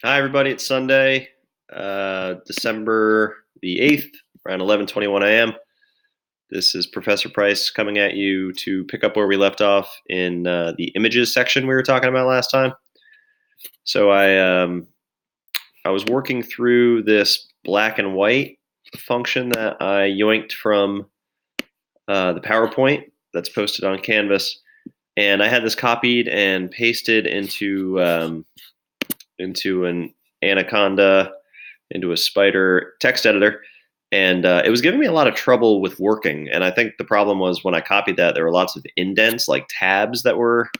Hi, everybody. It's Sunday, December the 8th, around 11:21 a.m. This is Professor Price coming at you to pick up where we left off in the images section we were talking about last time. So I was working through this black and white function that I yoinked from the PowerPoint that's posted on Canvas, and I had this copied and pasted into an Anaconda, into a Spider text editor, and it was giving me a lot of trouble with working. And I think the problem was when I copied that, there were lots of indents, like tabs, that were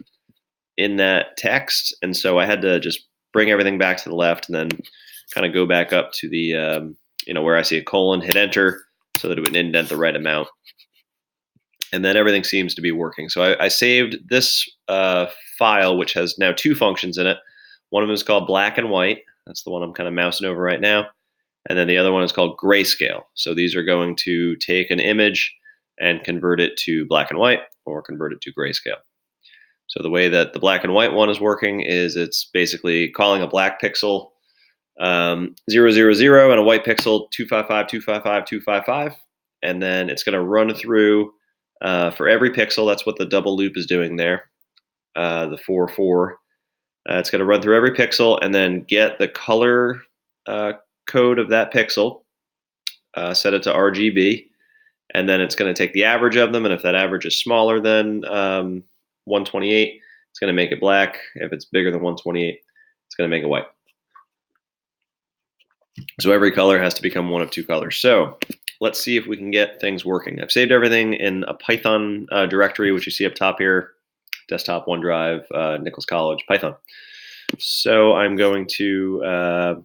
in that text, and so I had to just bring everything back to the left and then kind of go back up to the where I see a colon, hit enter, so that it would indent the right amount. And then everything seems to be working. So I saved this file, which has now two functions in it. One of them is called black and white. That's the one I'm kind of mousing over right now. And then the other one is called grayscale. So these are going to take an image and convert it to black and white or convert it to grayscale. So the way that the black and white one is working is it's basically calling a black pixel 000 and a white pixel 255 255 255, and then it's going to run through for every pixel. That's what the double loop is doing there. The 4 4. It's going to run through every pixel and then get the color code of that pixel, set it to RGB, and then it's going to take the average of them. And if that average is smaller than 128, it's going to make it black. If it's bigger than 128, it's going to make it white. So every color has to become one of two colors. So let's see if we can get things working. I've saved everything in a Python directory, which you see up top here: desktop, OneDrive, Nichols College, Python. So I'm going to,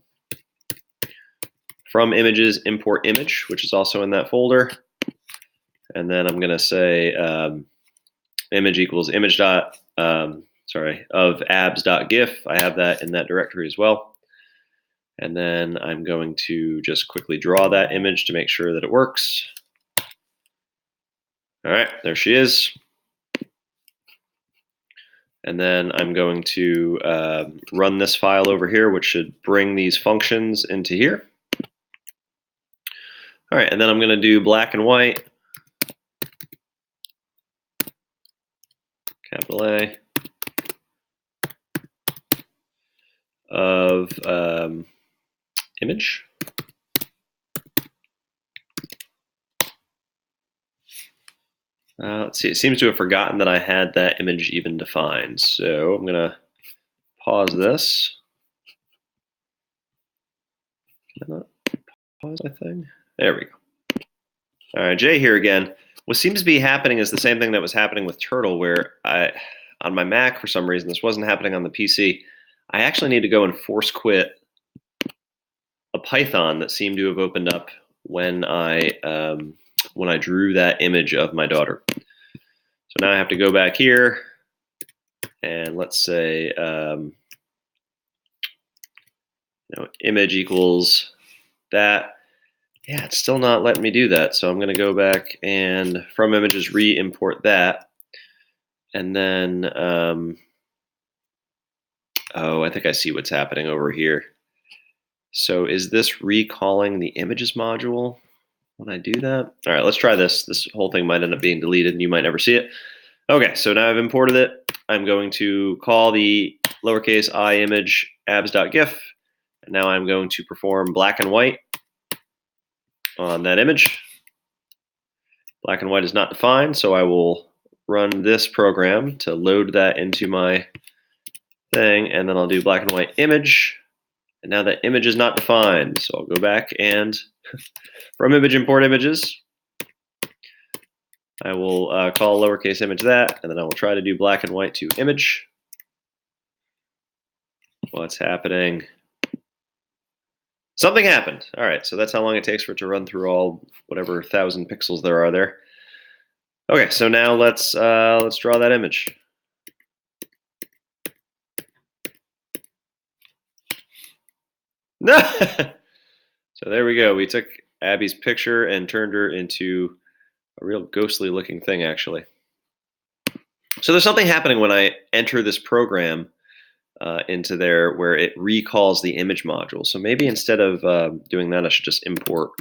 from images, import image, which is also in that folder. And then I'm going to say image equals image dot, of abs.gif. I have that in that directory as well. And then I'm going to just quickly draw that image to make sure that it works. All right, there she is. And then I'm going to run this file over here, which should bring these functions into here. All right, and then I'm going to do black and white, capital A, of image. Let's see, it seems to have forgotten that I had that image even defined. So I'm going to pause this. Can I not pause my thing? There we go. All right, Jay here again. What seems to be happening is the same thing that was happening with Turtle, where on my Mac, for some reason, this wasn't happening on the PC. I actually need to go and force quit a Python that seemed to have opened up when I drew that image of my daughter. So now I have to go back here, and let's say image equals that. Yeah, it's still not letting me do that. So I'm going to go back and from images re-import that. And then, oh, I think I see what's happening over here. So is this recalling the images module when I do that? All right, let's try this. This whole thing might end up being deleted and you might never see it. Okay, so now I've imported it. I'm going to call the lowercase I image abs.gif. And now I'm going to perform black and white on that image. Black and white is not defined, so I will run this program to load that into my thing, and then I'll do black and white image. And now that image is not defined, so I'll go back and from image import images, I will call lowercase image that, and then I will try to do black and white to image. What's happening? Something happened. All right, so that's how long it takes for it to run through all whatever 1,000 pixels there are there. Okay, so now let's draw that image. No. So there we go. We took Abby's picture and turned her into a real ghostly looking thing, actually. So there's something happening when I enter this program into there where it recalls the image module. So maybe instead of doing that, I should just import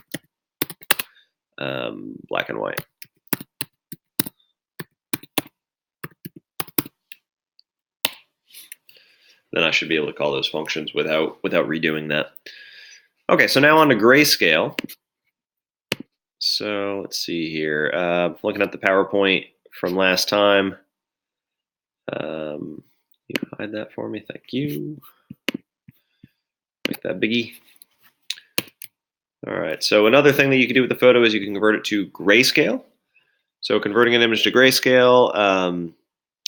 black and white. Then I should be able to call those functions without redoing that. Okay, so now on to grayscale. So let's see here. Looking at the PowerPoint from last time. You hide that for me, thank you. Make that biggie. All right, so another thing that you can do with the photo is you can convert it to grayscale. So converting an image to grayscale,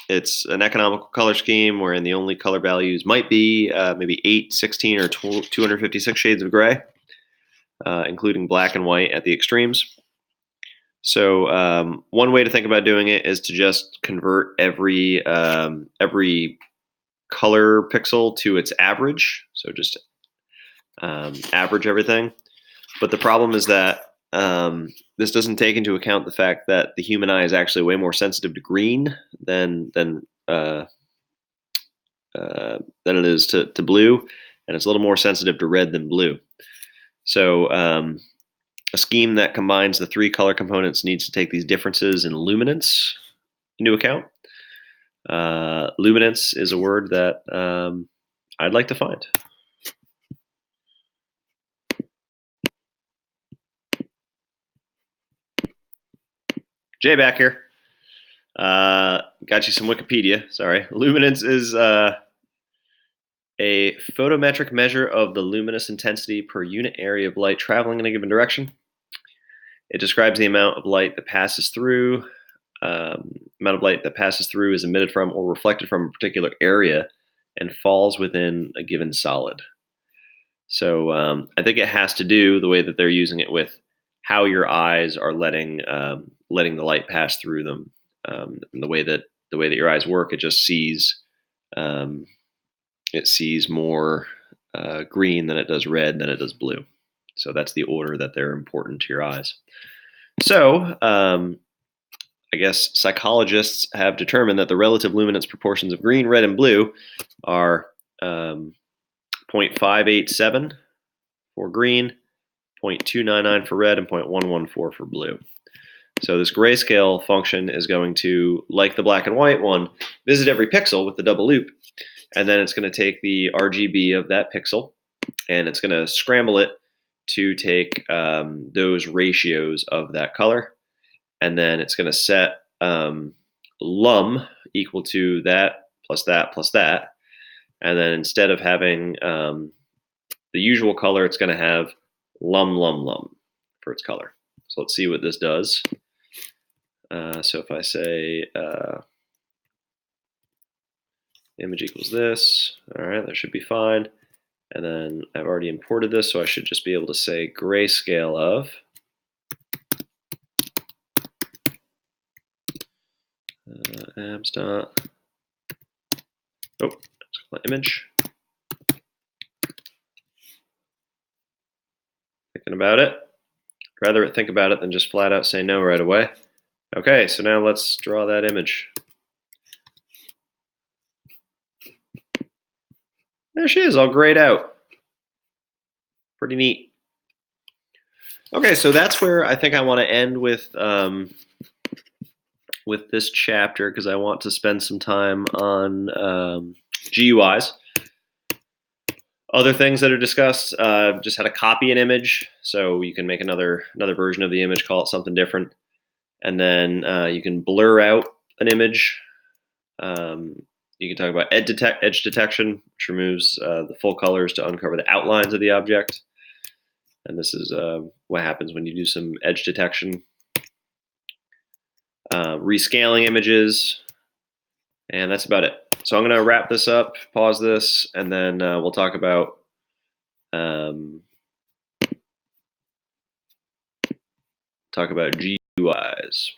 it's an economical color scheme wherein the only color values might be maybe 8, 16, or 256 shades of gray, including black and white at the extremes. So one way to think about doing it is to just convert every color pixel to its average. So just average everything. But the problem is that this doesn't take into account the fact that the human eye is actually way more sensitive to green than it is to blue, and it's a little more sensitive to red than blue. So a scheme that combines the 3 color components needs to take these differences in luminance into account. Luminance is a word that I'd like to find. Jay back here. Got you some Wikipedia. Sorry. Luminance is a photometric measure of the luminous intensity per unit area of light traveling in a given direction. It describes the amount of light that passes through. Amount of light that passes through is emitted from or reflected from a particular area and falls within a given solid. So I think it has to do the way that they're using it with how your eyes are letting the light pass through them. And the way that your eyes work, it just sees more green than it does red than it does blue. So that's the order that they're important to your eyes. So I guess psychologists have determined that the relative luminance proportions of green, red, and blue are 0.587 for green, 0.299 for red, and 0.114 for blue. So this grayscale function is going to, like the black and white one, visit every pixel with the double loop, and then it's going to take the RGB of that pixel, and it's going to scramble it to take those ratios of that color, and then it's going to set lum equal to that plus that plus that, and then instead of having the usual color, it's going to have lum lum lum for its color. So let's see what this does. So if I say image equals this, all right, that should be fine. And then I've already imported this, so I should just be able to say grayscale of abs dot. Oh, my image. Thinking about it. Rather it think about it than just flat out say no right away. Okay, so now let's draw that image. There she is, all grayed out. Pretty neat. Okay, so that's where I think I want to end with this chapter, because I want to spend some time on GUIs. Other things that are discussed, just how to copy an image, so you can make another version of the image, call it something different, and then you can blur out an image. You can talk about edge detection, which removes the full colors to uncover the outlines of the object. And this is what happens when you do some edge detection. Rescaling images, and that's about it. So I'm going to wrap this up, pause this, and then we'll talk about GUIs.